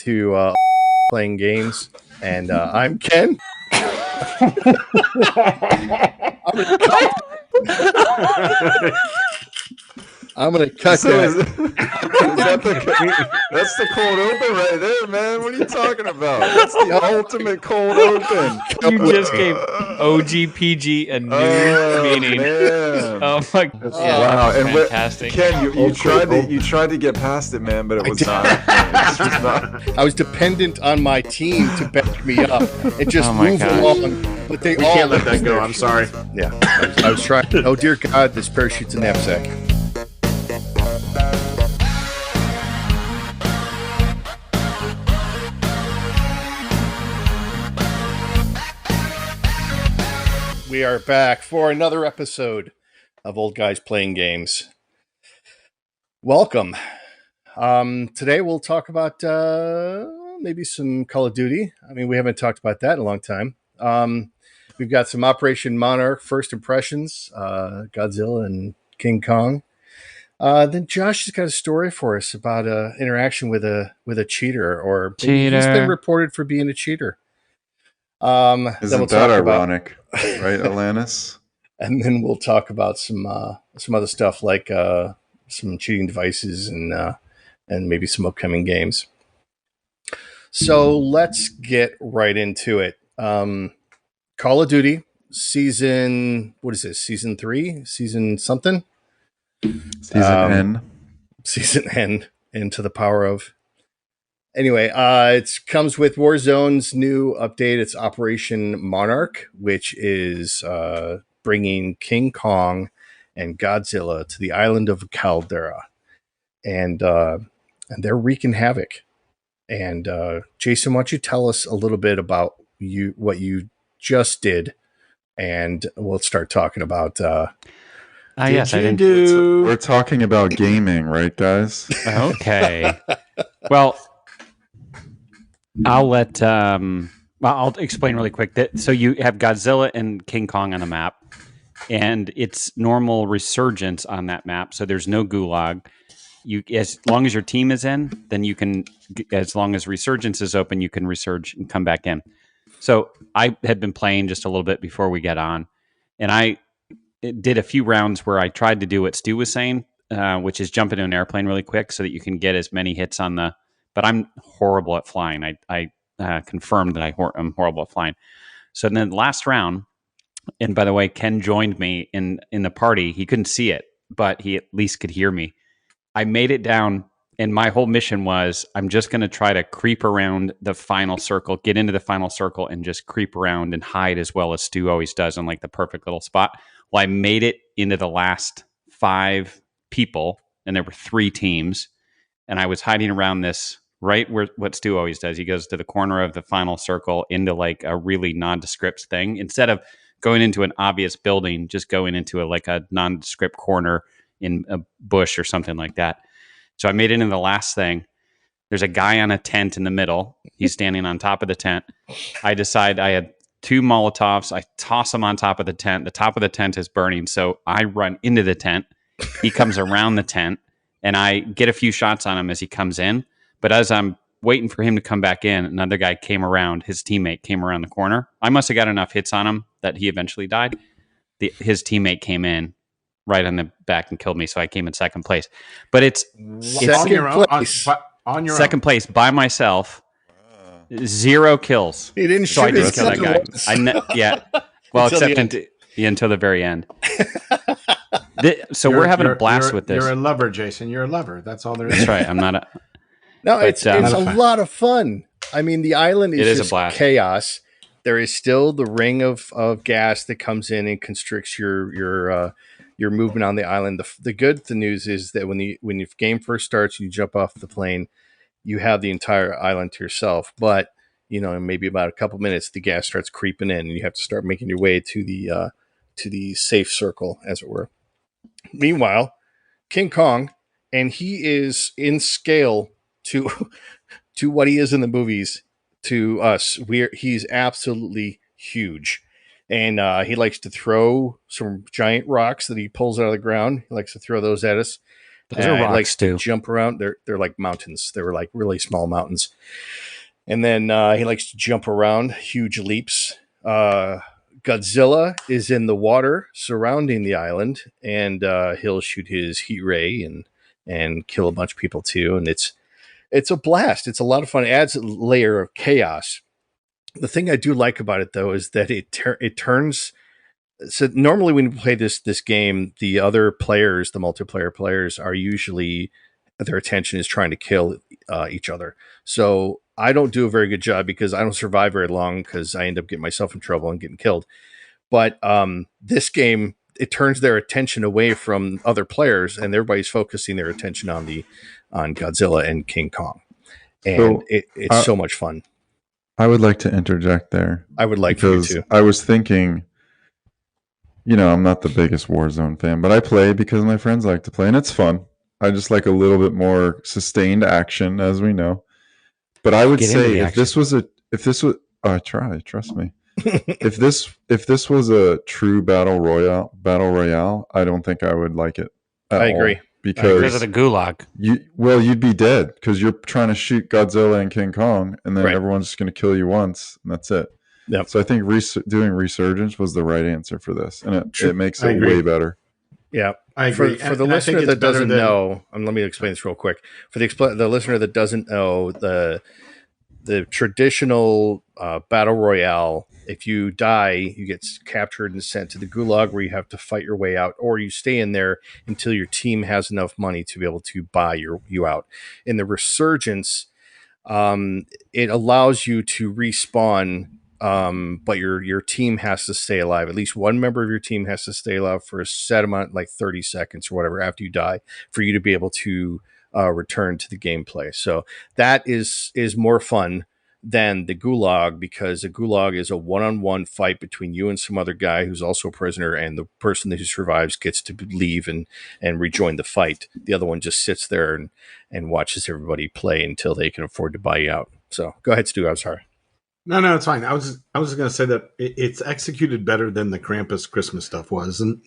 to playing games, and I'm Ken. I'm gonna cut that. That's the cold open right there, man. What are you talking about? That's the ultimate cold open. You just gave OGPG a new meaning. Man. Oh my god! Wow, and fantastic. Ken, you tried to get past it, man, but it was not. I was dependent on my team to back me up and just move along, but we can't let that go. I'm sorry. Yeah, I was trying. Oh dear God, this parachute's a knapsack. We are back for another episode of Old Guys Playing Games. Welcome. Today we'll talk about maybe some Call of Duty. I mean, we haven't talked about that in a long time. We've got some Operation Monarch first impressions, Godzilla and King Kong. Then Josh has got a story for us about interaction with a cheater, or he's been reported for being a cheater. Isn't that ironic, right, Alanis? And then we'll talk about some other stuff like some cheating devices and maybe some upcoming games. So let's get right into it. Call of Duty season, what is this? Season 3? Season something? Season N. Season N. Into the power of. Anyway, it comes with Warzone's new update. It's Operation Monarch, which is bringing King Kong and Godzilla to the island of Caldera, and they're wreaking havoc. And Jason, why don't you tell us a little bit about what you just did, and we'll start talking about. Yes, I didn't. We're talking about gaming, right, guys? Okay. Well. I'll explain really quick. So you have Godzilla and King Kong on the map, and it's normal resurgence on that map. So there's no gulag. As long as your team is in, then you can. As long as resurgence is open, you can resurge and come back in. So I had been playing just a little bit before we get on, and I did a few rounds where I tried to do what Stu was saying, which is jump into an airplane really quick so that you can get as many hits on the. But I'm horrible at flying. I confirmed that I'm horrible at flying. So then the last round, and by the way, Ken joined me in the party. He couldn't see it, but he at least could hear me. I made it down, and my whole mission was I'm just going to try to creep around the final circle, get into the final circle, and just creep around and hide as well as Stu always does in like the perfect little spot. Well, I made it into the last 5 people, and there were 3 teams, and I was hiding around this. Right where what Stu always does, he goes to the corner of the final circle into like a really nondescript thing. Instead of going into an obvious building, just going into a nondescript corner in a bush or something like that. So I made it into the last thing. There's a guy on a tent in the middle. He's standing on top of the tent. I decide I had 2 Molotovs. I toss them on top of the tent. The top of the tent is burning. So I run into the tent. He comes around the tent, and I get a few shots on him as he comes in. But as I'm waiting for him to come back in, another guy came around. His teammate came around the corner. I must have got enough hits on him that he eventually died. His teammate came in right on the back and killed me, so I came in second place. But it's second place by myself. 0 kills. He didn't shoot. So I didn't kill that guy. Well, until the very end. We're having a blast with this. You're a lover, Jason. You're a lover. That's all there is. That's right. I'm not a. No, it's a lot of fun. I mean, the island is just chaos. There is still the ring of gas that comes in and constricts your movement on the island. The good news is that when your game first starts, you jump off the plane, you have the entire island to yourself. But in maybe about a couple minutes, the gas starts creeping in, and you have to start making your way to the safe circle, as it were. Meanwhile, King Kong, and he is in scale to what he is in the movies to us. He's absolutely huge, and he likes to throw some giant rocks that he pulls out of the ground. He likes to throw those at us. Those are rocks likes too. To jump around. They're like mountains. They were like really small mountains. And then he likes to jump around, huge leaps. Godzilla is in the water surrounding the island, and he'll shoot his heat ray and kill a bunch of people too. And it's a blast. It's a lot of fun. It adds a layer of chaos. The thing I do like about it, though, is that it turns. So normally when you play this game, the other players, the multiplayer players, are usually their attention is trying to kill each other. So I don't do a very good job because I don't survive very long because I end up getting myself in trouble and getting killed. But this game, it turns their attention away from other players, and everybody's focusing their attention on Godzilla and King Kong, and it's so much fun. I would like to interject there. I would like for you to. I was thinking, I'm not the biggest Warzone fan, but I play because my friends like to play, and it's fun. I just like a little bit more sustained action, as we know. But I would say if this was I try, trust me. if this was a true battle royale, I don't think I would like it at all. I agree. Because of the gulag. You'd be dead because you're trying to shoot Godzilla and King Kong, and then everyone's just going to kill you once, and that's it. Yep. So I think doing Resurgence was the right answer for this, and it makes it way better. Yeah, I agree. For the listener that doesn't know, let me explain this real quick. For the listener that doesn't know, the traditional battle royale, if you die, you get captured and sent to the gulag where you have to fight your way out, or you stay in there until your team has enough money to be able to buy you out. In the Resurgence, it allows you to respawn, but your team has to stay alive. At least one member of your team has to stay alive for a set amount, like 30 seconds or whatever, after you die, for you to be able to return to the gameplay. So that is more fun than the gulag, because a gulag is a one-on-one fight between you and some other guy who's also a prisoner, and the person who survives gets to leave and rejoin the fight. The other one just sits there and watches everybody play until they can afford to buy you out. So go ahead, Stu. I'm sorry. No, it's fine. I was just going to say that it's executed better than the Krampus Christmas stuff was, and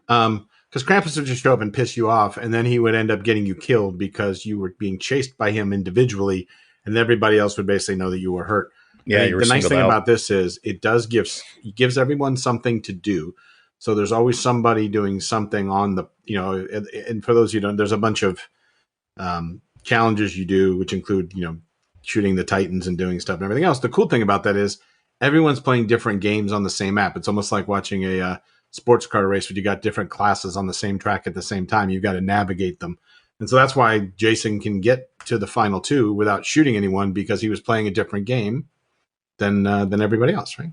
because Krampus would just show up and piss you off, and then he would end up getting you killed because you were being chased by him individually, and everybody else would basically know that you were hurt. Yeah, the nice thing about this is it gives everyone something to do. So there's always somebody doing something on the and for those who don't, there's a bunch of challenges you do, which include shooting the Titans and doing stuff and everything else. The cool thing about that is everyone's playing different games on the same map. It's almost like watching a sports car race where you got different classes on the same track at the same time. You've got to navigate them. And so that's why Jason can get to the final two without shooting anyone, because he was playing a different game than everybody else, right?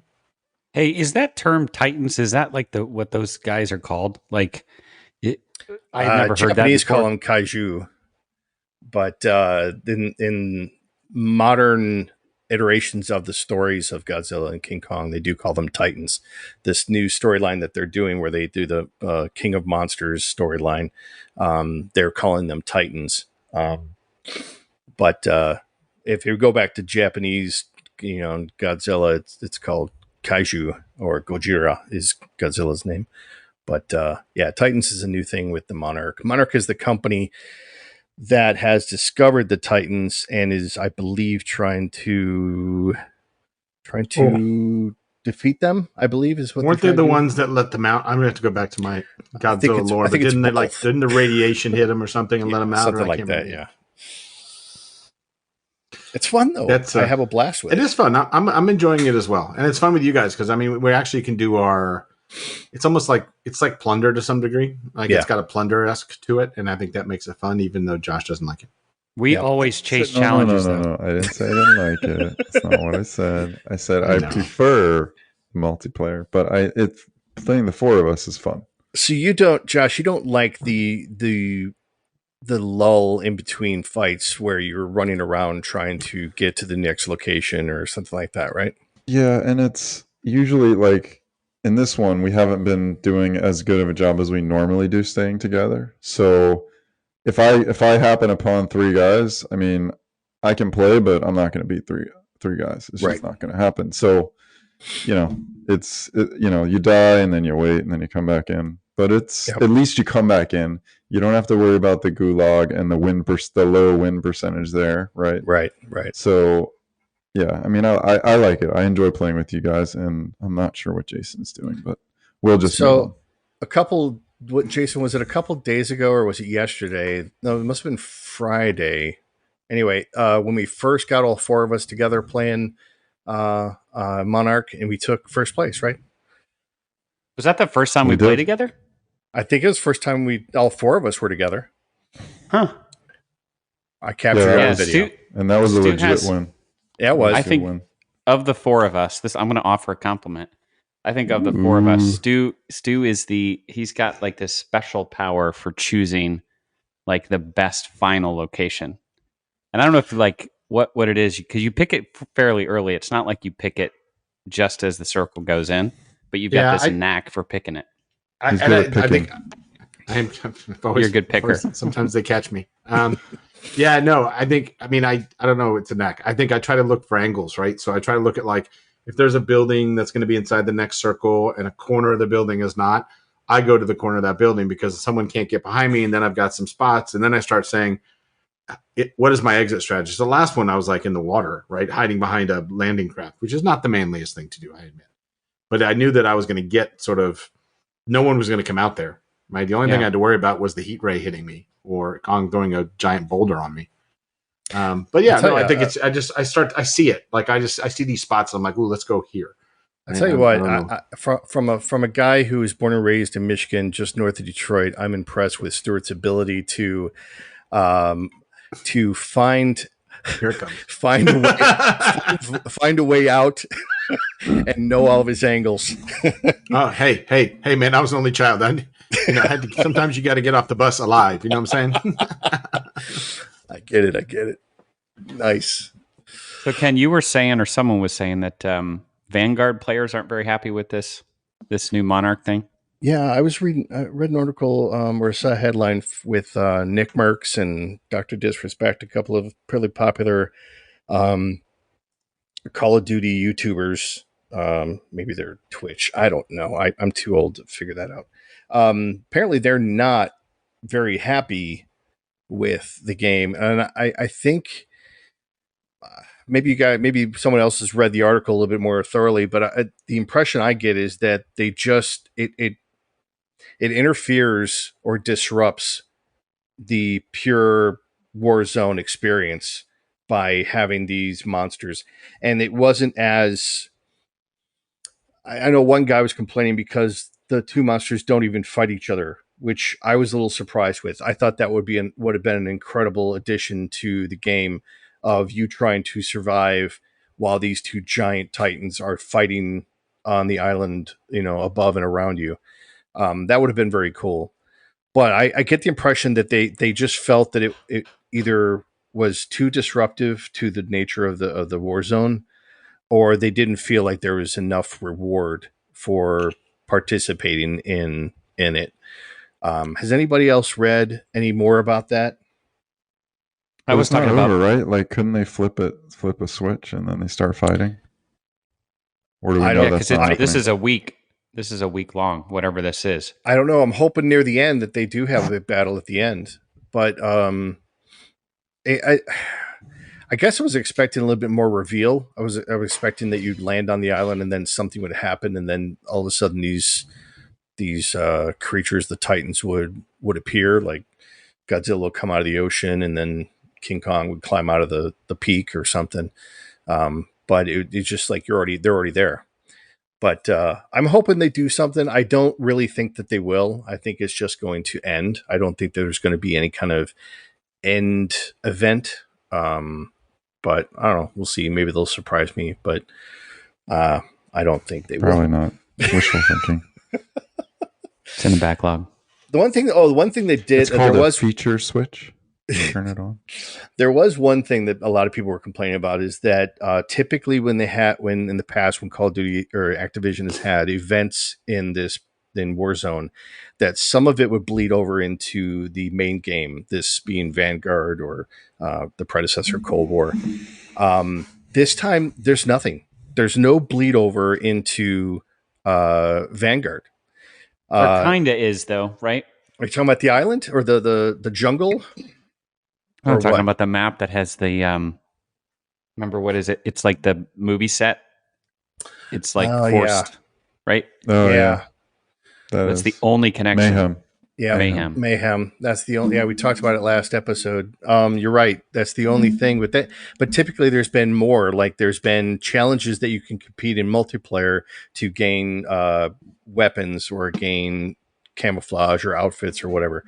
Hey, is that term Titans? Is that like what those guys are called? Like, I've never heard that. Japanese call them kaiju, but in modern iterations of the stories of Godzilla and King Kong, they do call them Titans. This new storyline that they're doing, where they do the King of Monsters storyline, they're calling them Titans. But if you go back to Japanese, Godzilla, it's called Kaiju, or Gojira is Godzilla's name. But Titans is a new thing with the Monarch. Monarch is the company that has discovered the Titans and is, I believe, trying to defeat them. I believe is what. Weren't they the ones that let them out? I'm gonna have to go back to my Godzilla lore. But didn't the radiation hit them or something and let them out? Something like that. Yeah. It's fun though. I have a blast with it. It is fun. I'm enjoying it as well, and it's fun with you guys because we actually can do our. It's almost like Plunder to some degree. It's got a Plunder-esque to it, and I think that makes it fun, even though Josh doesn't like it. We always chase challenges. No. I didn't say I didn't like it. That's not what I said. I said I prefer multiplayer, but it's playing the four of us is fun. So you don't, Josh. You don't like the lull in between fights where you're running around trying to get to the next location or something like that, right? Yeah, and it's usually like. In this one, we haven't been doing as good of a job as we normally do staying together. So if I happen upon three guys, I can play, but I'm not going to beat three guys. It's just not going to happen. So, you die and then you wait and then you come back in. but it's at least you come back in. You don't have to worry about the gulag and the low win percentage there, right? Right. So, yeah, I mean, I like it. I enjoy playing with you guys, and I'm not sure what Jason's doing, but we'll just what Jason, was it a couple days ago or was it yesterday? No, it must have been Friday. Anyway, when we first got all four of us together playing Monarch, and we took first place, right? Was that the first time we played together? I think it was the first time all four of us were together. Huh. I captured it on video. And that was a legit win. Yeah, it was. I think of the four of us, I'm going to offer a compliment. I think of the four of us, Stu is he's got like this special power for choosing like the best final location. And I don't know if like what it is, because you pick it fairly early. It's not like you pick it just as the circle goes in, but you've got this knack for picking it. He's good at picking. You're a good picker. Sometimes they catch me. I don't know. It's a knack. I think I try to look for angles, right? So I try to look at like, if there's a building that's going to be inside the next circle and a corner of the building is not, I go to the corner of that building because someone can't get behind me. And then I've got some spots. And then I start saying, what is my exit strategy? So the last one, I was like in the water, right? Hiding behind a landing craft, which is not the manliest thing to do, I admit. But I knew that I was going to get no one was going to come out there, right? The only thing I had to worry about was the heat ray hitting me or Kong throwing a giant boulder on me. I think I see it. Like I see these spots. And I'm like, ooh, let's go here. I'll tell you what, from a guy who was born and raised in Michigan, just north of Detroit, I'm impressed with Stuart's ability to find find a way out and know all of his angles. Oh, hey, man! I was an only child. Sometimes you got to get off the bus alive. You know what I'm saying? I get it. Nice. So, Ken, you were saying, or someone was saying that Vanguard players aren't very happy with this new Monarch thing. Yeah, I read an article or saw a headline with Nick Merckx and Dr. Disrespect, a couple of pretty popular Call of Duty YouTubers. Maybe they're Twitch. I don't know. I'm too old to figure that out. Apparently, they're not very happy with the game, and I think maybe someone else has read the article a little bit more thoroughly, but the impression I get is that they just it interferes or disrupts the pure Warzone experience by having these monsters. And it wasn't as, I know one guy was complaining because the two monsters don't even fight each other, which I was a little surprised with. I thought that would have been an incredible addition to the game of you trying to survive while these two giant titans are fighting on the island, above and around you. That would have been very cool. But I get the impression that they just felt that it either was too disruptive to the nature of the Warzone, or they didn't feel like there was enough reward for participating in it. Has anybody else read any more about that? I was talking about right. Like, couldn't they flip a switch and then they start fighting? Or do we know that's not happening? This is a week. This is a week long, whatever this is. I don't know. I'm hoping near the end that they do have a battle at the end. But I guess I was expecting a little bit more reveal. I was expecting that you'd land on the island and then something would happen, and then all of a sudden these creatures, the Titans, would appear. Like Godzilla would come out of the ocean, and then King Kong would climb out of the peak or something. But it's just like they're already there. But I'm hoping they do something. I don't really think that they will. I think it's just going to end. I don't think there's going to be any kind of end event. But I don't know. We'll see. Maybe they'll surprise me. But I don't think they will. Probably not. Wishful thinking. It's in the backlog. The one thing they did. It's called a feature switch. Turn it on. There was one thing that a lot of people were complaining about is that typically when in the past when Call of Duty or Activision has had events in Warzone, that some of it would bleed over into the main game, this being Vanguard or the predecessor Cold War. This time there's nothing. There's no bleed over into Vanguard. Or kinda is though, right? Are you talking about the island or the jungle? I'm talking about the map that has the remember what is it? It's like the movie set. It's like forced, right? Oh yeah. That's the only connection. Mayhem. Yeah, mayhem. That's the only. Yeah, we talked about it last episode. You're right. That's the only thing with that. But typically, there's been more. Like there's been challenges that you can compete in multiplayer to gain weapons or gain camouflage or outfits or whatever.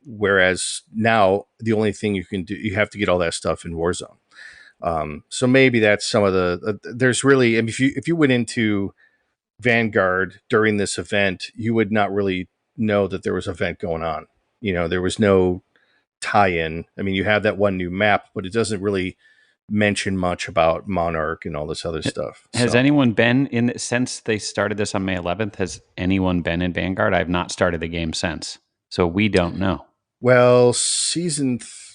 Whereas now, the only thing you can do, you have to get all that stuff in Warzone. So maybe that's some of the. There's really, I mean, if you went into Vanguard during this event, you would not really know that there was an event going on. There was no tie-in. I mean, you have that one new map, but it doesn't really mention much about Monarch and all this other stuff. Has anyone been in since they started this on May 11th? Has anyone been in Vanguard? I've not started the game since, so we don't know. Well,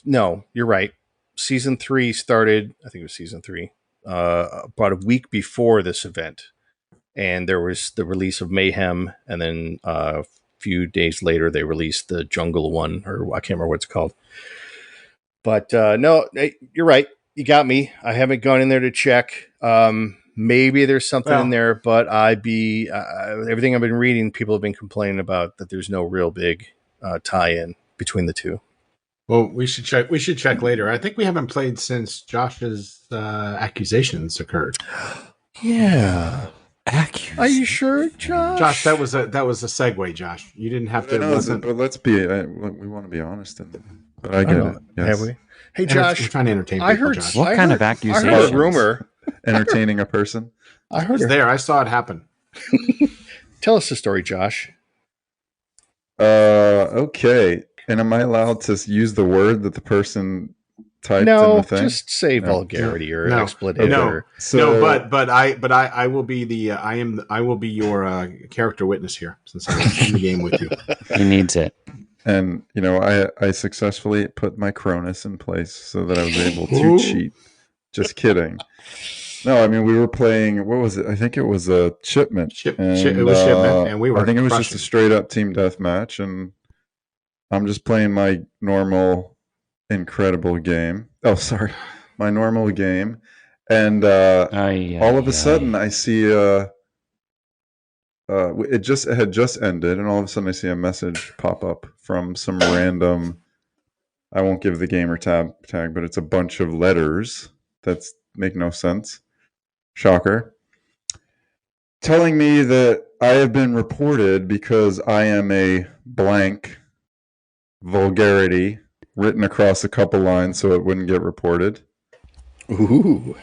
no, you're right. Season 3 started, I think it was season 3, about a week before this event. And there was the release of Mayhem, and then a few days later they released the Jungle one, or I can't remember what it's called. But no, you're right. You got me. I haven't gone in there to check. Maybe there's something in there, but everything I've been reading, people have been complaining about that there's no real big tie-in between the two. Well, we should check. We should check later. I think we haven't played since Josh's accusations occurred. Yeah. Are you sure, Josh? Josh, that was a segue. Josh, you didn't have to. But let's be. We want to be honest. But I get it. Yes. Have we? Hey, Josh, we're trying to entertain people. I heard. Josh. What kind of accusation? I heard a rumor. Entertaining a person. I heard it there. I saw it happen. Tell us the story, Josh. Okay. And am I allowed to use the word that the person typed in the thing? Just say vulgarity or expletive. No, but I will be the I will be your character witness here since I'm in the game with you. He needs it. And I successfully put my Cronus in place so that I was able to cheat. Just kidding. No, I mean we were playing. What was it? I think it was a Shipment. It was Shipment, and we were. I think it was just a straight up team deathmatch, and I'm just playing my normal, incredible game. Oh, sorry, my normal game, and all of a sudden I see it had just ended, and all of a sudden I see a message pop up from some random. I won't give the gamer tag, but it's a bunch of letters that make no sense. Shocker. Telling me that I have been reported because I am a blank vulgarity written across a couple lines so it wouldn't get reported. Ooh.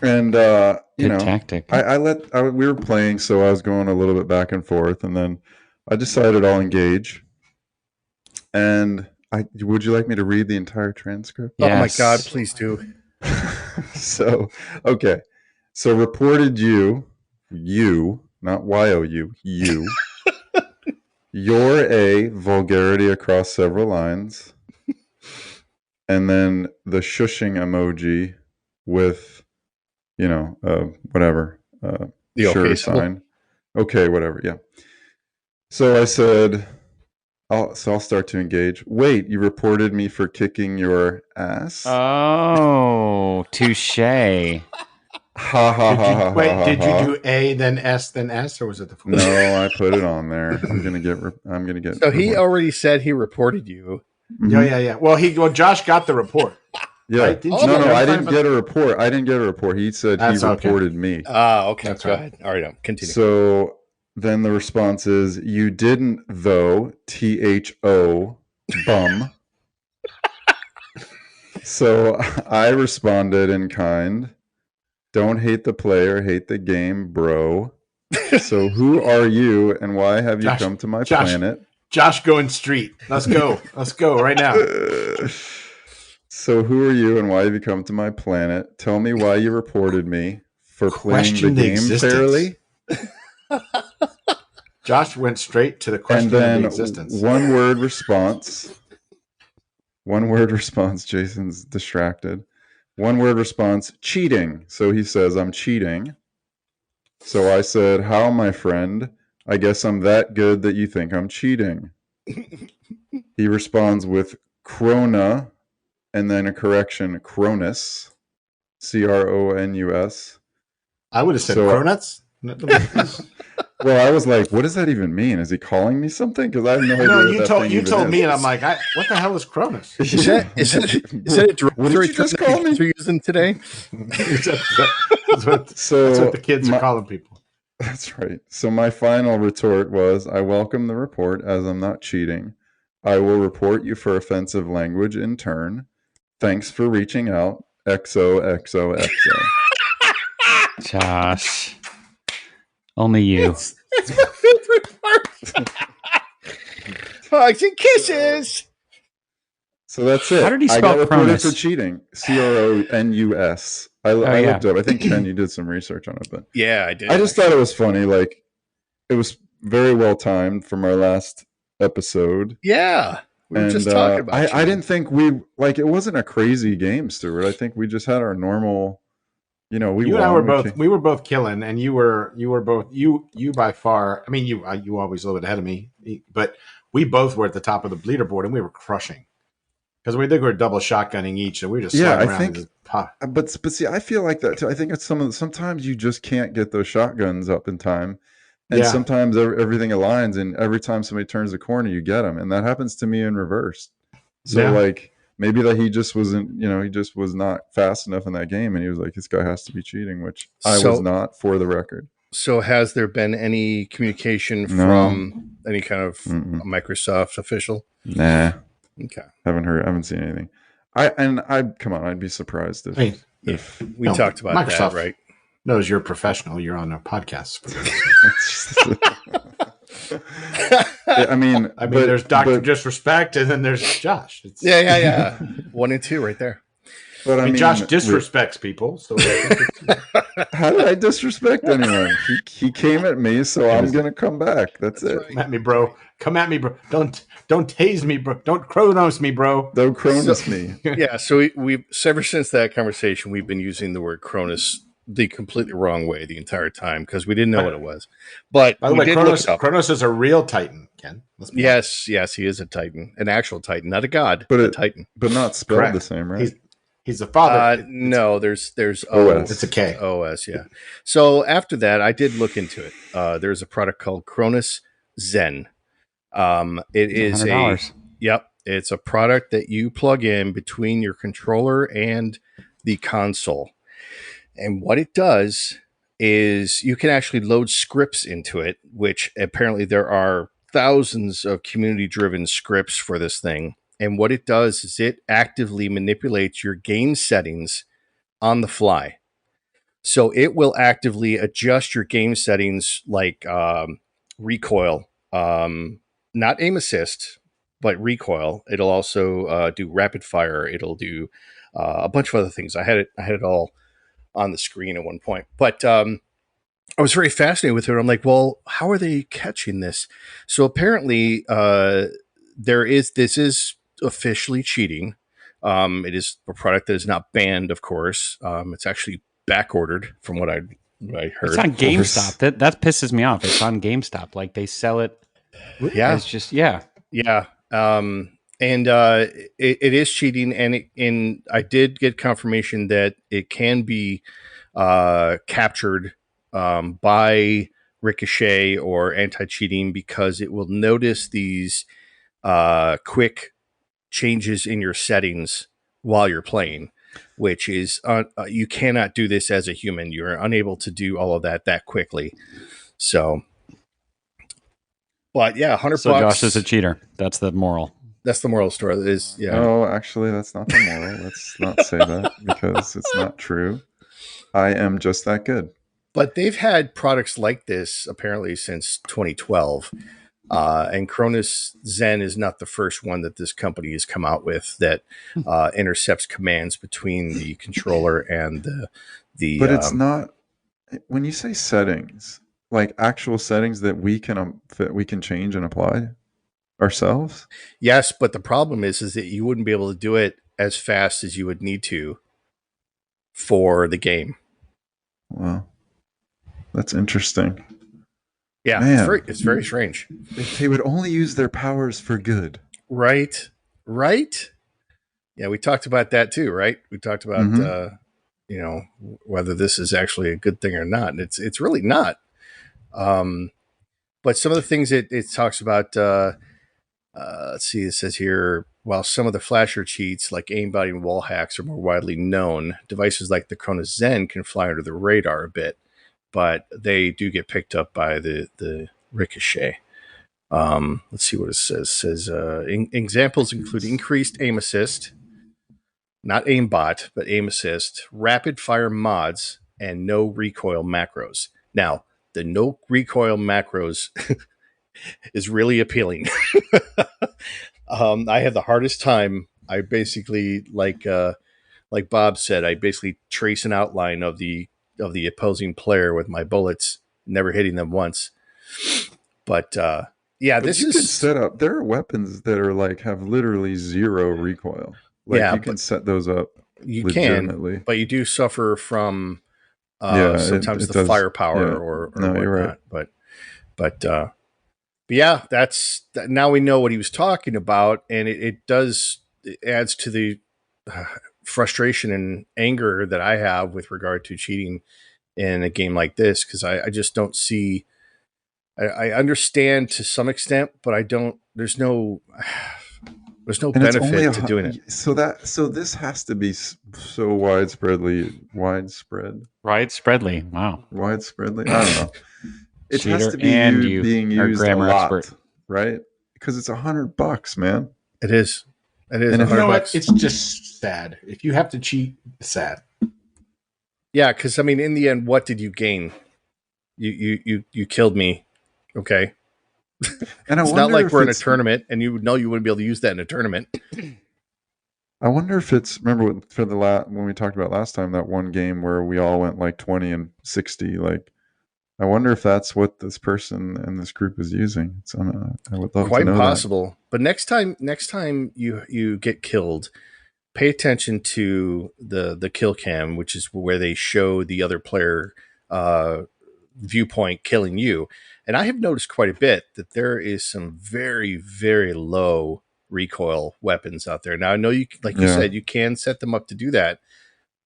And tactic. We were playing, so I was going a little bit back and forth, and then I decided I'll engage. And would you like me to read the entire transcript? Yes. Oh my God, please do. So, okay. So reported you, not Y-O-U, you. You're a vulgarity across several lines. And then the shushing emoji with, whatever. The sure okay sign. Okay, whatever, yeah. So I said, I'll start to engage. Wait, you reported me for kicking your ass? Oh, touche. Ha ha ha. Wait, did you do A then S, or was it the full? No, I put it on there. I'm gonna get. So he already said he reported you. Mm-hmm. Yeah. Well, Josh got the report. Yeah. Right? No, I didn't get a report. He said he reported me. Okay. That's Go right. ahead. All right, continue. So then the response is, "You didn't though." THO bum. So I responded in kind. Don't hate the player, hate the game, bro. So who are you and why have you come to my planet? Josh going street. Let's go. Let's go right now. So who are you and why have you come to my planet? Tell me why you reported me for playing the game fairly. Josh went straight to the question of the existence. One word response. Jason's distracted. One word response, cheating. So he says, I'm cheating. So I said, how, my friend? I guess I'm that good that you think I'm cheating. He responds with Krona and then a correction, Cronus, Cronus. I would have said Cronuts. Well, I was like, what does that even mean? Is he calling me something? Because I have no idea. No, you told me, and I'm like, what the hell is Cronus? Is that a directory term that you're using today? that's what the kids are calling people. That's right. So my final retort was, I welcome the report as I'm not cheating. I will report you for offensive language in turn. Thanks for reaching out. XOXOXO. Josh. Only you. It's my favorite part. Hugs and kisses. So that's it. How did he spell I got reported Cronus? for cheating. Cronus. I looked up. I think Ken, you did some research on it, but yeah, I did. I just thought it was funny. Like, it was very well timed from our last episode. Yeah, we were just talking about. I didn't think it wasn't a crazy game, Stuart. I think we just had our normal. You and I were both killing, and you by far. I mean, you always a little bit ahead of me, but we both were at the top of the leaderboard, and we were crushing because we think we were double shotgunning each, and we were just sliding around. I think. But see, I feel like that too. I think it's sometimes you just can't get those shotguns up in time, and sometimes everything aligns, and every time somebody turns the corner, you get them, and that happens to me in reverse. So maybe that he just wasn't, he just was not fast enough in that game, and he was like, this guy has to be cheating, which I was not, for the record. So has there been any communication from any kind of Microsoft official? Nah. Okay. Haven't seen anything. Come on, I'd be surprised if we talked about Microsoft that, right? Knows you're a professional. You're on a podcast. I mean, there's Dr. Disrespect, and then there's Josh. Yeah. 1 and 2 right there. But I mean, Josh disrespects people. So how did I disrespect anyone? He came at me, so I'm gonna come back. That's it. Right. Come at me, bro. Don't tase me, bro. Don't Kronos me, bro. Don't Kronos me. Yeah. So we ever since that conversation, we've been using the word Cronus the completely wrong way the entire time because we didn't know what it was. But by the way, Kronos is a real Titan, Ken. Yes, he is a Titan, an actual Titan, not a god, but a Titan, but not spelled the same, right? He's the father. No, there's OS. It's a K. OS, yeah. So after that, I did look into it. There's a product called Cronus Zen. It is $100. It's a product that you plug in between your controller and the console. And what it does is you can actually load scripts into it, which apparently there are thousands of community-driven scripts for this thing. And what it does is it actively manipulates your game settings on the fly. So it will actively adjust your game settings like recoil, not aim assist, but recoil. It'll also do rapid fire. It'll do a bunch of other things. I had it all on the screen at one point, but I was very fascinated with it. I'm like, well, how are they catching this? So apparently, this is officially cheating. It is a product that is not banned, of course. It's actually back ordered from what I heard. It's on GameStop. That pisses me off. It's on GameStop. Like they sell it. Yeah, it's just and it is cheating, and I did get confirmation that it can be captured by Ricochet or anti-cheating because it will notice these quick changes in your settings while you're playing, which is you cannot do this as a human. You're unable to do all of that quickly. So, but yeah, $100. So Josh is a cheater. That's the moral. That's the moral story. That is, yeah. No, actually, that's not the moral. Let's not say that because it's not true. I am just that good. But they've had products like this apparently since 2012. And Cronus Zen is not the first one that this company has come out with that intercepts commands between the controller and the. But it's not. When you say settings, like actual settings that we can change and apply ourselves. Yes, but the problem is that you wouldn't be able to do it as fast as you would need to for the game. Well, that's interesting. Yeah, it's very strange. If they would only use their powers for good. Right. Yeah, we talked about that too, right? We talked about whether this is actually a good thing or not. And it's really not. But some of the things it talks about, let's see, it says here, while some of the flasher cheats like aimbot and wall hacks are more widely known, devices like the Cronus Zen can fly under the radar a bit, but they do get picked up by the ricochet. Let's see what it says. It says examples include increased aim assist, not aimbot, but aim assist, rapid fire mods, and no recoil macros. Now, the no recoil macros is really appealing. I have the hardest time. I basically, like Bob said, I basically trace an outline of the opposing player with my bullets, never hitting them once. But this is set up. There are weapons that are like have literally zero recoil. Like you can set those up. You can, but you do suffer from sometimes the firepower or whatnot. Right. But yeah, now we know what he was talking about, and it adds to the frustration and anger that I have with regard to cheating in a game like this, because I just don't see. I understand to some extent, but I don't. There's no benefit to doing it. So this has to be so widespreadly. Wow. Widespreadly. I don't know. It has to be being used a lot, right? Because it's $100, man. It is. And you know what? It's just sad. If you have to cheat, it's sad. Yeah, because I mean, in the end, what did you gain? You killed me. Okay. And it's not like we're in a tournament, and you would know you wouldn't be able to use that in a tournament. I wonder if it's when we talked about last time, that one game where we all went like 20 and 60. Like, I wonder if that's what this person and this group is using. I would love quite to know possible. That. But next time you get killed, pay attention to the kill cam, which is where they show the other player viewpoint killing you. And I have noticed quite a bit that there is some very, very low recoil weapons out there. Now, I know you said, you can set them up to do that,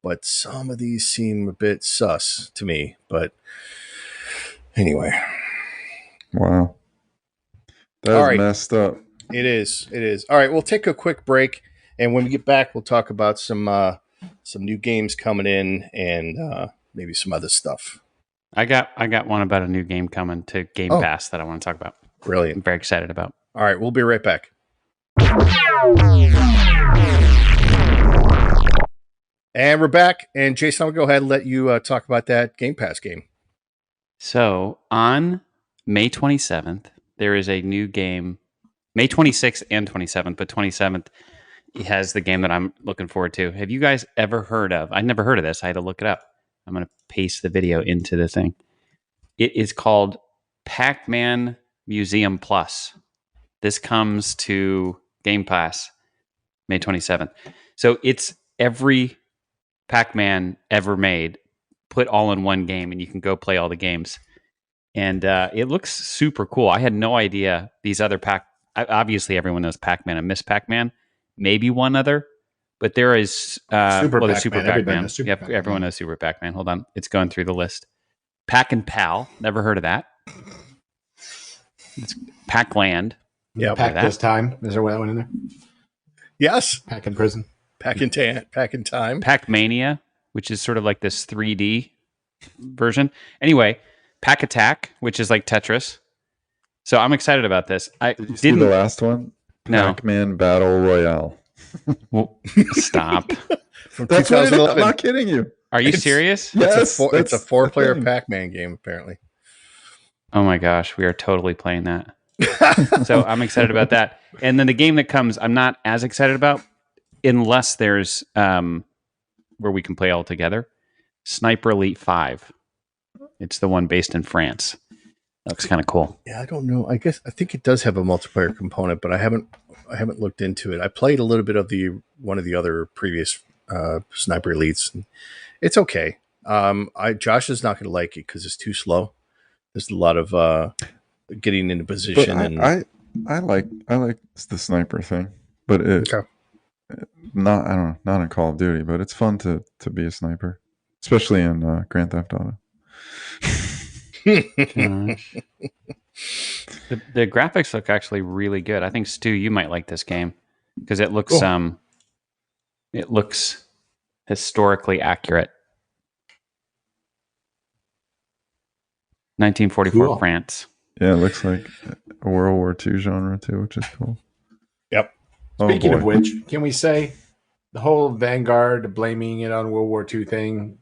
but some of these seem a bit sus to me. But anyway. Wow. That is messed up. It is. All right, we'll take a quick break, and when we get back, we'll talk about some new games coming in and maybe some other stuff. I got one about a new game coming to Gamepass that I want to talk about. Brilliant. I'm very excited about. All right, we'll be right back. And we're back. And Jason, I'll go ahead and let you talk about that Gamepass game. So on May 27th, there is a new game. May 26th and 27th, but 27th has the game that I'm looking forward to. Have you guys ever heard of? I never heard of this. I had to look it up. I'm going to paste the video into the thing. It is called Pac-Man Museum Plus. This comes to Game Pass May 27th. So it's every Pac-Man ever made put all in one game, and you can go play all the games. And it looks super cool. I had no idea these other obviously everyone knows Pac-Man and Miss Pac-Man, maybe one other. But there is Super Pac-Man. Everyone knows Super Pac-Man. Hold on. It's going through the list. Pac and Pal. Never heard of that. It's Pac-Land. Yeah, Pac This Time. Is there that one in there? Yes. Pac in Prison. Pac in Time. Pac-Mania, which is sort of like this 3D version. Anyway, Pac Attack, which is like Tetris. So I'm excited about this. Did you see the last one? No. Pac-Man Battle Royale. Well, stop. That's what I'm not kidding you. Are you serious? Yes. It's a 4-player Pac-Man game, apparently. Oh my gosh, we are totally playing that. So I'm excited about that. And then the game that comes, I'm not as excited about, unless there's where we can play all together. Sniper Elite 5. It's the one based in France. That looks kind of cool. Yeah, I don't know. I think it does have a multiplayer component, but I haven't looked into it. I played a little bit of one of the other previous Sniper Elites. It's okay. Josh is not going to like it because it's too slow. There's a lot of getting into position. But I like the sniper thing, but not in Call of Duty, but it's fun to be a sniper, especially in Grand Theft Auto. Gosh. The graphics look actually really good. I think Stu, you might like this game because it looks it looks historically accurate. 1944 France. Yeah, it looks like a World War II genre too, which is cool. Yep. Speaking of which, can we say the whole Vanguard blaming it on World War II thing?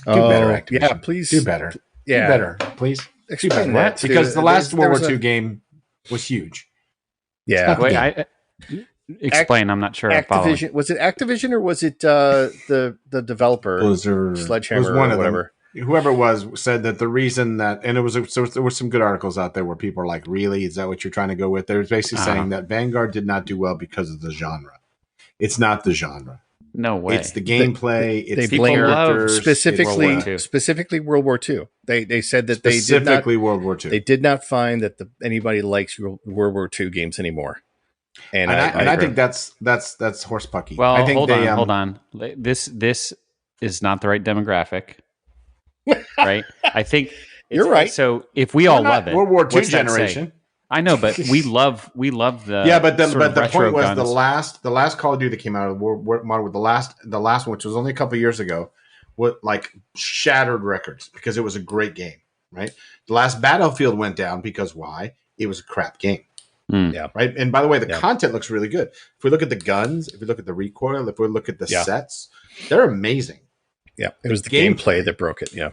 Do better, Activision. Yeah, please. Do better. Yeah. Do better, please. Explain that. Because the last World War II game was huge. Yeah. Wait, explain. I'm not sure. Activision. Was it Activision or was it the developer? Sledgehammer or whatever. Whoever it was said that the reason that, and there were some good articles out there where people are like, really? Is that what you're trying to go with? They were basically saying that Vanguard did not do well because of the genre. It's not the genre. No way. It's the gameplay. It's the characters. Specifically World War II. They said that specifically World War II. They did not find that anybody likes World War II games anymore. And I think that's horsepucky. Well, I think hold on. This is not the right demographic. Right? I think you're right. So if we all love it, World War II generation. I know, but we love the but the point was guns. the last Call of Duty that came out of World War, the last one, which was only a couple of years ago, what like shattered records because it was a great game, right? The last Battlefield went down because why? It was a crap game. Yeah. Right. And by the way, the content looks really good. If we look at the guns, if we look at the recoil, if we look at the sets, they're amazing. Yeah. It was the gameplay that broke it. Yeah.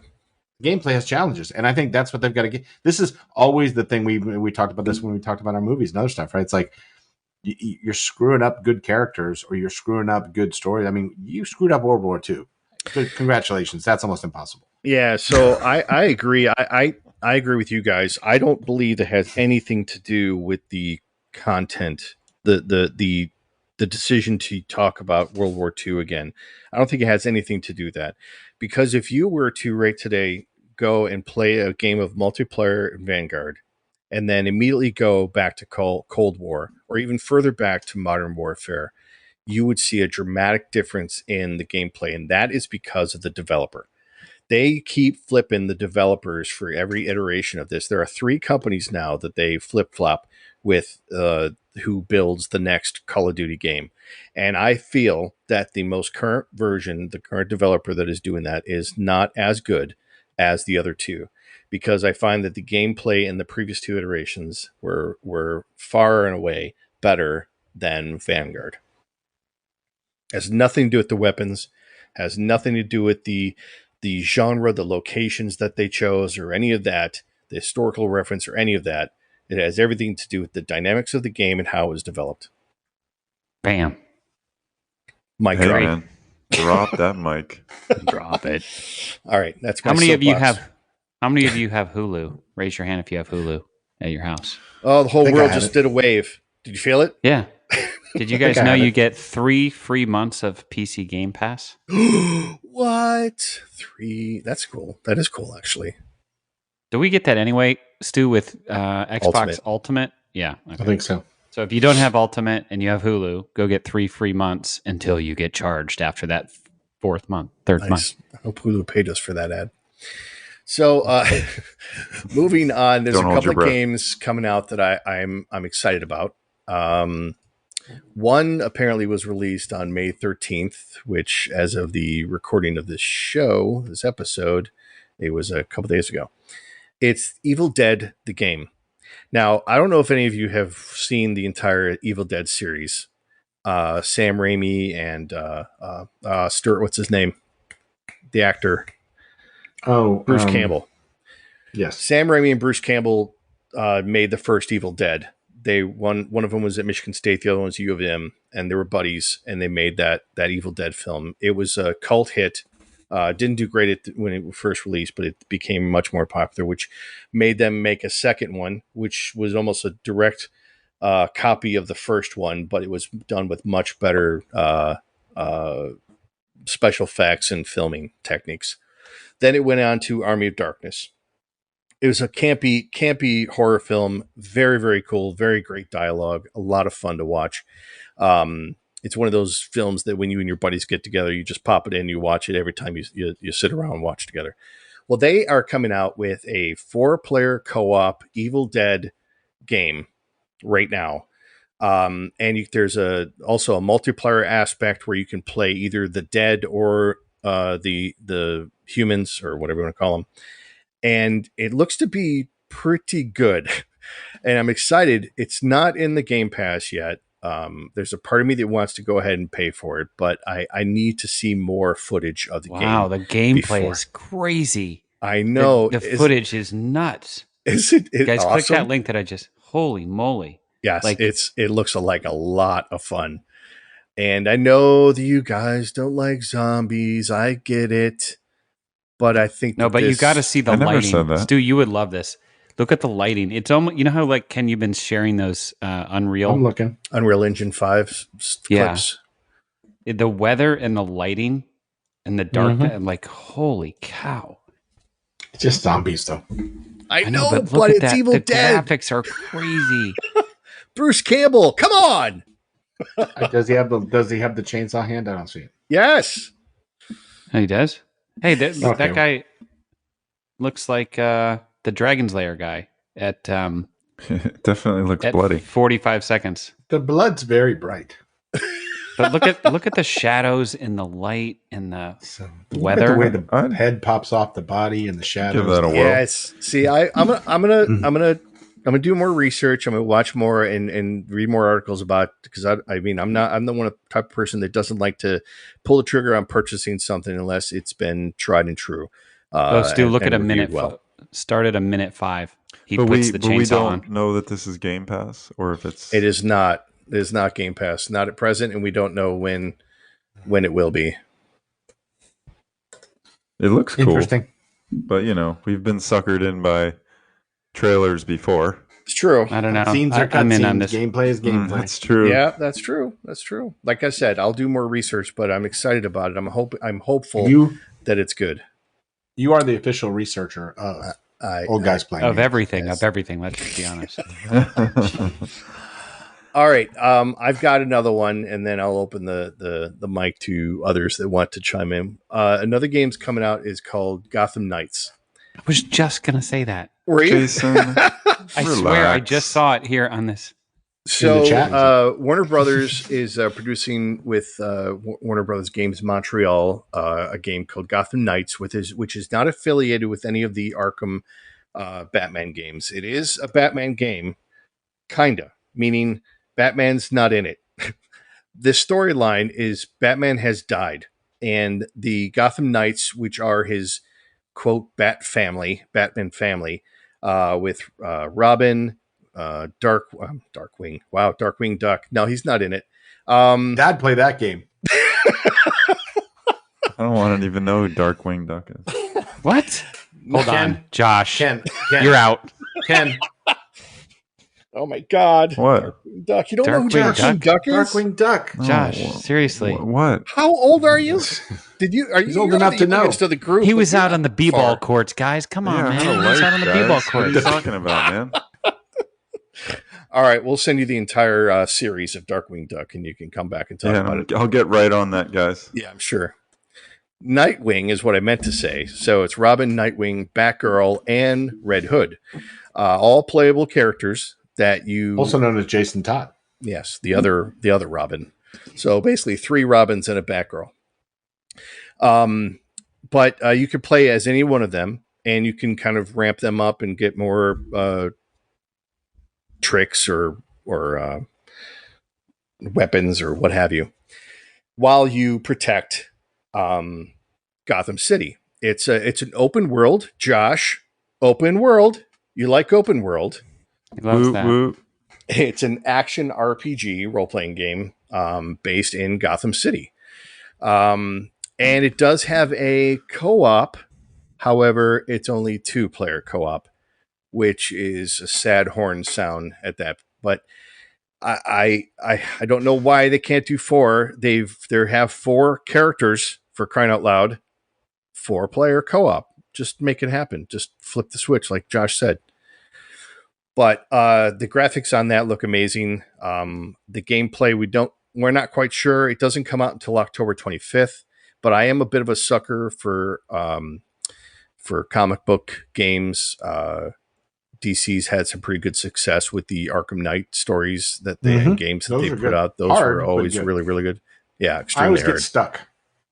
Gameplay has challenges, and I think that's what they've got to get. This is always the thing we talked about this when we talked about our movies and other stuff, right? It's like you're screwing up good characters or you're screwing up good stories. I mean, you screwed up World War II. Congratulations, that's almost impossible. Yeah, so I agree. I agree with you guys. I don't believe it has anything to do with the content, the decision to talk about World War II again. I don't think it has anything to do with that. Because if you were to right today go and play a game of multiplayer in Vanguard and then immediately go back to Cold War or even further back to Modern Warfare, you would see a dramatic difference in the gameplay. And that is because of the developer. They keep flipping the developers for every iteration of this. There are 3 companies now that they flip-flop with who builds the next Call of Duty game. And I feel that the most current version, the current developer that is doing that is not as good as the other 2 because I find that the gameplay in the previous 2 iterations were far and away better than Vanguard. Has nothing to do with the weapons, has nothing to do with the genre, the locations that they chose or any of that, the historical reference or any of that. It has everything to do with the dynamics of the game and how it was developed. Bam. Mike, hey, man. Drop that mic. Drop it. All right, that's my How many soapbox. How many of you have Hulu? Raise your hand if you have Hulu at your house. Oh, the whole world just did a wave. Did you feel it? Yeah. Did you guys know you get 3 free months of PC Game Pass? What? 3? That's cool. That is cool, actually. Do we get that anyway, Stu, with Xbox Ultimate? Yeah. Okay. I think so. So if you don't have Ultimate and you have Hulu, go get 3 free months until you get charged after that 4th month, 3rd month. I hope Hulu paid us for that ad. So moving on, there's a couple of games coming out that I'm excited about. One apparently was released on May 13th, which as of the recording of this show, this episode, it was a couple days ago. It's Evil Dead, the game. Now, I don't know if any of you have seen the entire Evil Dead series. Sam Raimi and Stuart, what's his name? The actor. Oh, Bruce Campbell. Yes. Sam Raimi and Bruce Campbell made the first Evil Dead. One of them was at Michigan State, the other one was U of M, and they were buddies, and they made that Evil Dead film. It was a cult hit. Didn't do great when it was first released, but it became much more popular, which made them make a second one, which was almost a direct copy of the first one, but it was done with much better special effects and filming techniques. Then it went on to Army of Darkness. It was a campy horror film. Very, very cool. Very great dialogue. A lot of fun to watch. It's one of those films that when you and your buddies get together, you just pop it in, you watch it every time you sit around and watch together. Well, they are coming out with a 4-player co-op Evil Dead game right now. There's also a multiplayer aspect where you can play either the dead or the humans or whatever you want to call them. And it looks to be pretty good. And I'm excited. It's not in the Game Pass yet. There's a part of me that wants to go ahead and pay for it, but I need to see more footage of the game. Wow, the gameplay is crazy. I know. The footage is nuts. Is it guys, awesome? Click that link that I just, holy moly. Yes, it looks like a lot of fun. And I know that you guys don't like zombies. I get it. But I think but you got to see the lighting. Said that. Stu, you would love this. Look at the lighting. It's almost, you know how like Ken, you've been sharing those Unreal. I'm looking. Unreal Engine 5 clips. The weather and the lighting and the darkness. I'm like, holy cow! It's just zombies, though. I know, but it's Evil Dead. The graphics are crazy. Bruce Campbell, come on! Does he have the chainsaw hand? I don't see it. Yes, he does. Hey, that guy looks like the Dragon's Lair guy at it definitely looks bloody. 45 seconds. The blood's very bright. But look at the shadows and the light and the weather. The way the head pops off the body and the shadows. Give that a whirl. Yes. See, I'm gonna do more research. I'm gonna watch more and read more articles about, because I'm the one type of person that doesn't like to pull the trigger on purchasing something unless it's been tried and true. Stu, look at a minute. Start at a minute 5. He puts the chainsaw on. We don't know that this is Game Pass, or if it's. It is not. It is not Game Pass. Not at present, and we don't know when it will be. It looks cool. Interesting. But we've been suckered in by trailers before. It's true. I don't know. Scenes are I'm in on this. this. Gameplay is gameplay. That's true. Yeah, that's true. That's true. Like I said, I'll do more research, but I'm excited about it. I'm hopeful that it's good. You are the official researcher of Old Guys Playing of Games. everything. Yes. Of everything. Let's just be honest. All right. I've got another one, and then I'll open the mic to others that want to chime in. Another game's coming out is called Gotham Knights. I was just gonna say that. Were you? Jason, I swear I just saw it here on this. So Warner Brothers is producing with Warner Brothers Games Montreal a game called Gotham Knights, which is not affiliated with any of the Arkham Batman games. It is a Batman game, kinda, meaning Batman's not in it. The storyline is Batman has died, and the Gotham Knights, which are his quote Batman family, with Robin, Darkwing. Wow, Darkwing Duck. No, he's not in it. Dad, play that game. I don't want to even know who Darkwing Duck is. What? Hold on, Josh. Ken, you're out. Ken. Oh my God! What? Darkwing Duck? You don't know who Darkwing Duck is? Darkwing Duck. Josh, seriously. What? How old are you? Are you old enough to know? To the group? He was out on the b-ball courts, guys. Come on, man. He was out on the b-ball courts. What are you talking about, man? All right, we'll send you the entire series of Darkwing Duck, and you can come back and talk about it. I'll get right on that, guys. Yeah, I'm sure. Nightwing is what I meant to say. So it's Robin, Nightwing, Batgirl, and Red Hood. All playable characters that you... Also known as Jason Todd. Yes, the other Robin. So basically 3 Robins and a Batgirl. But you can play as any one of them, and you can kind of ramp them up and get more tricks or weapons or what have you, while you protect Gotham City. It's an open world, Josh. Open world. You like open world? He loves that. It's an action RPG role-playing game based in Gotham City. And it does have a co-op. However, it's only 2-player co-op, which is a sad horn sound at that. But I don't know why they can't do 4. They have 4 characters, for crying out loud. 4-player co-op. just make it happen. Just flip the switch, like Josh said. But the graphics on that look amazing. The gameplay, we're not quite sure. It doesn't come out until October 25th. But I am a bit of a sucker for comic book games. DC's had some pretty good success with the Arkham Knight stories that they and games that they put out. Those were always really, really good. Yeah, extremely I always hard. get stuck.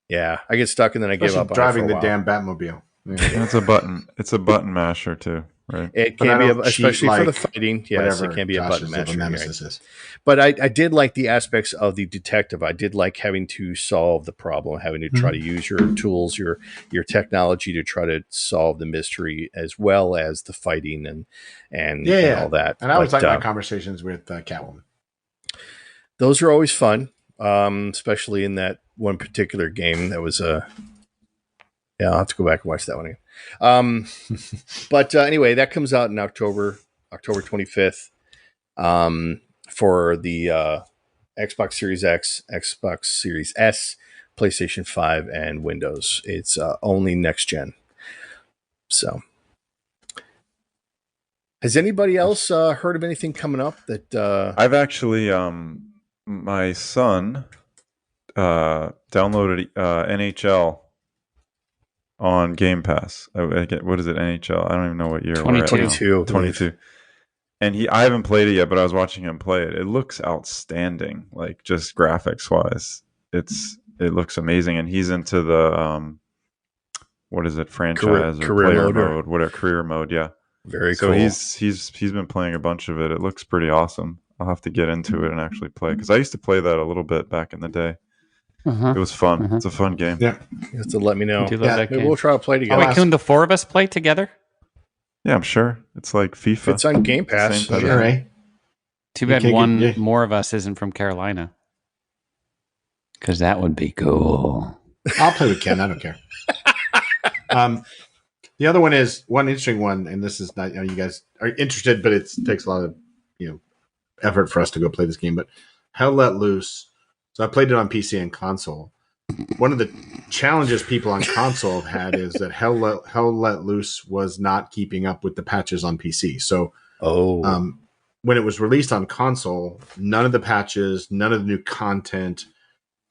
Yeah, I get stuck and then I give up. Driving the damn Batmobile. Yeah. It's a button. It's a button masher too, right? It can be, especially for the fighting. Yes, it can be a button masher. Right? But I did like the aspects of the detective. I did like having to solve the problem, having to try to use your tools, your technology to try to solve the mystery, as well as the fighting and all that. And I always like my conversations with Catwoman. Those are always fun, especially in that one particular game that was a. Yeah, I'll have to go back and watch that one again. But anyway, that comes out in October 25th, for the Xbox Series X, Xbox Series S, PlayStation 5, and Windows. It's only next gen. So, has anybody else heard of anything coming up that I've actually my son downloaded NHL on Gamepass. What is it? NHL? I don't even know what year. 22. And I haven't played it yet, but I was watching him play it. It looks outstanding, like just graphics wise. It looks amazing, and he's into the what is it, franchise or player mode, whatever, career mode. Yeah, very cool. So he's been playing a bunch of it. It looks pretty awesome. I'll have to get into it and actually play, because I used to play that a little bit back in the day. It was fun. It's a fun game. Yeah, you have to let me know. Maybe we'll try to play together. Oh, wait, can the four of us play together? Yeah, I'm sure. It's like FIFA. It's on Game Pass. Sure, right? Too bad one more of us isn't from Carolina. Because that would be cool. I'll play with Ken. I don't care. The other one is one interesting one, and this is not, you guys are interested, but it takes a lot of effort for us to go play this game. But Hell Let Loose. So I played it on PC and console. One of the challenges people on console have had is that Hell Let Loose was not keeping up with the patches on PC. So when it was released on console, none of the patches, none of the new content.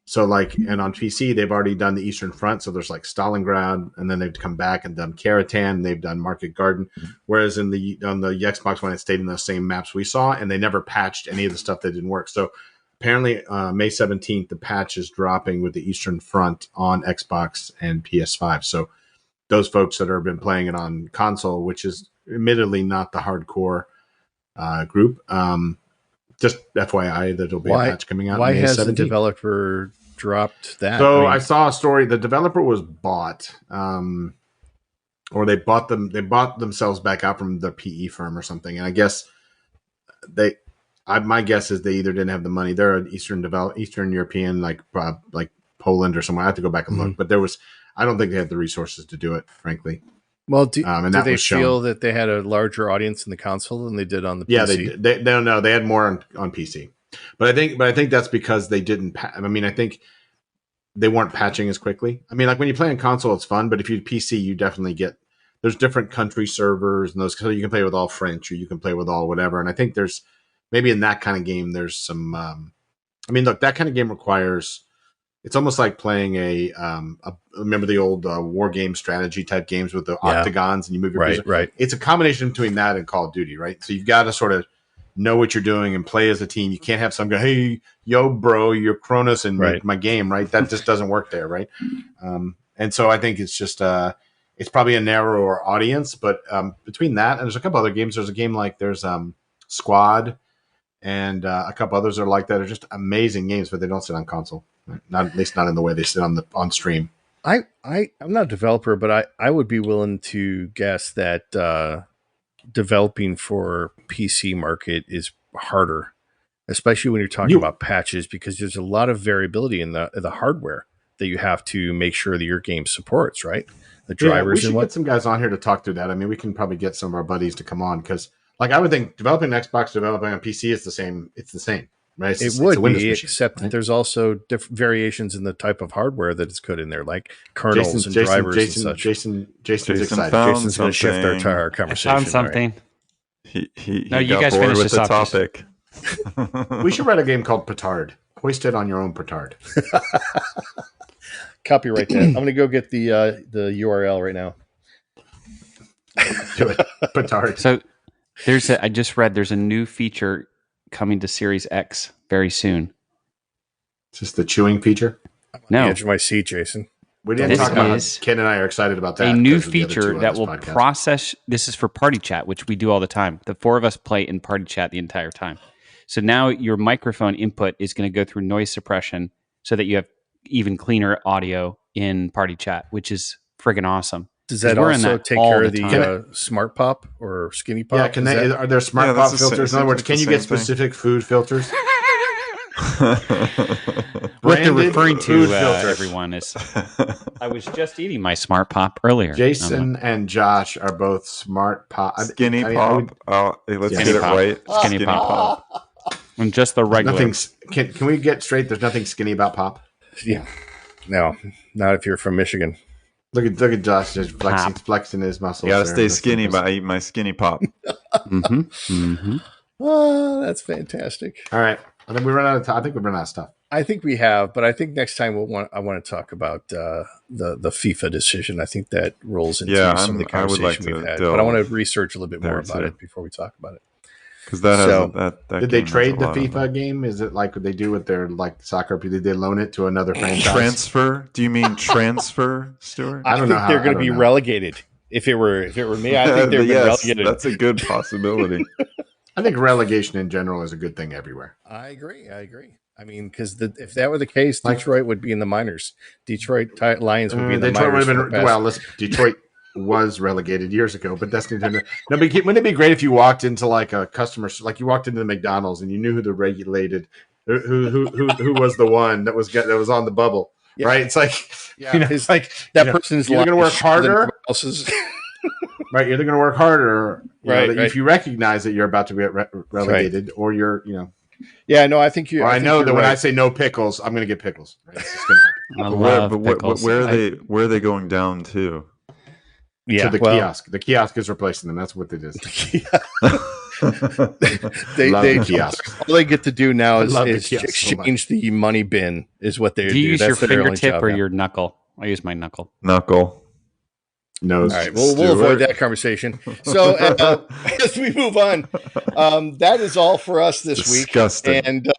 So and on PC, they've already done the Eastern Front. So there's like Stalingrad, and then they've come back and done Kharatan, and they've done Market Garden. Whereas on the Xbox One, it stayed in the same maps we saw, and they never patched any of the stuff that didn't work. So apparently, May 17th, the patch is dropping with the Eastern Front on Xbox and PS5. So those folks that have been playing it on console, which is admittedly not the hardcore group, just FYI, that'll be a patch coming out. Why May has 17th. the developer dropped that? So I saw a story. The developer was bought, or they bought themselves back out from the PE firm or something. And I guess my guess is they either didn't have the money. They're an Eastern European, like Poland or somewhere. I have to go back and look, but I don't think they had the resources to do it, frankly. Well, do they feel that they had a larger audience in the console than they did on the PC? Yeah, they had more on PC, but I think that's because they didn't. I think they weren't patching as quickly. I mean, like when you play on console, it's fun, but if you PC, you definitely there's different country servers and those, so you can play with all French or you can play with all whatever. And I think there's maybe in that kind of game, there's some. Look, that kind of game requires. It's almost like playing remember the old war game strategy type games with the octagons and you move your piece. Right. It's a combination between that and Call of Duty, right? So you've got to sort of know what you're doing and play as a team. You can't have some guy, hey, yo, bro, you're Cronus in my game, right? That just doesn't work there, right? And so I think it's just it's probably a narrower audience, but between that and there's a couple other games. There's a game there's Squad and a couple others are like that. Are just amazing games, but they don't sit on console. Not at least not in the way they sit on stream. I'm not a developer, but I would be willing to guess that developing for PC market is harder, especially when you're talking about patches, because there's a lot of variability in the hardware that you have to make sure that your game supports, right? The drivers. We should get some guys on here to talk through that. I mean, we can probably get some of our buddies to come on because, I would think developing Xbox, developing on PC is the same. It's the same. Right? It would be, except that there's also different variations in the type of hardware that is put in there, like kernels and drivers and such. Jason's excited. Jason's going to shift our entire conversation. I found something. Right. He no, you got guys bored finish with the this topic. We should write a game called Petard. Hoist it on your own petard. Copyright that. I'm going to go get the URL right now. Do it. Petard. So I just read there's a new feature coming to Series X very soon. Is this the chewing feature? I'm on the edge of my seat, Jason. We didn't talk about how Ken and I are excited about that. A new feature that will process. This is for party chat, which we do all the time. The four of us play in party chat the entire time. So now your microphone input is going to go through noise suppression so that you have even cleaner audio in party chat, which is friggin' awesome. Does that also take care of the smart pop or skinny pop? Yeah, are there smart pop filters? In other words, can you get specific food filters? What they're referring to, everyone, is I was just eating my smart pop earlier. Jason and Josh are both smart pop. Skinny pop. Let's get it right. Skinny pop. And just the regular. Can we get straight? There's nothing skinny about pop. Yeah. No, not if you're from Michigan. Look at Josh just flexing his muscles. You gotta stay skinny by eating my skinny pop. Oh, that's fantastic. All right. I think we've run out of stuff. I think we have, but I think next time I want to talk about the FIFA decision. I think that rolls into some of the conversation we've had. But I want to research a little bit more about it before we talk about it. Because that did they trade the FIFA game? Is it like what they do with their soccer? Did they loan it to another franchise? Transfer? Do you mean transfer, Stuart? I think they're going to be relegated. If it were me, I think they're relegated. That's a good possibility. I think relegation in general is a good thing everywhere. I agree. I mean, because if that were the case, Detroit would be in the minors. Detroit Lions would be in the minors. Detroit was relegated years ago, but that's Nintendo. No, but wouldn't it be great if you walked into a customer, like you walked into the McDonald's and you knew who the regulated, who was the one that was on the bubble, right? It's like, it's like that person's either going to work harder. Right, you're either going to work harder, if you recognize that you're about to get relegated, or you're, Yeah, no, I think you. I know that when I say no pickles, I'm going to get pickles. Right? It's just going to happen. Where are they going down to? Yeah, to the kiosk. The kiosk is replacing them. That's what it is. they kiosk. All they get to do now is exchange the money bin. Is what they do. Do you use your fingertip or your knuckle? I use my knuckle. Nose. All right, we'll avoid that conversation. So as we move on, that is all for us this week. And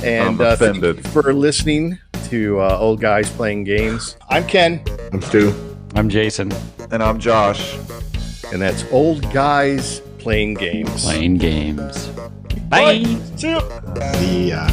I'm offended. Thank you for listening to Old Guys Playing Games. I'm Ken. I'm Stu. I'm Jason. And I'm Josh. And that's Old Guys Playing Games. Bye. See ya. See ya.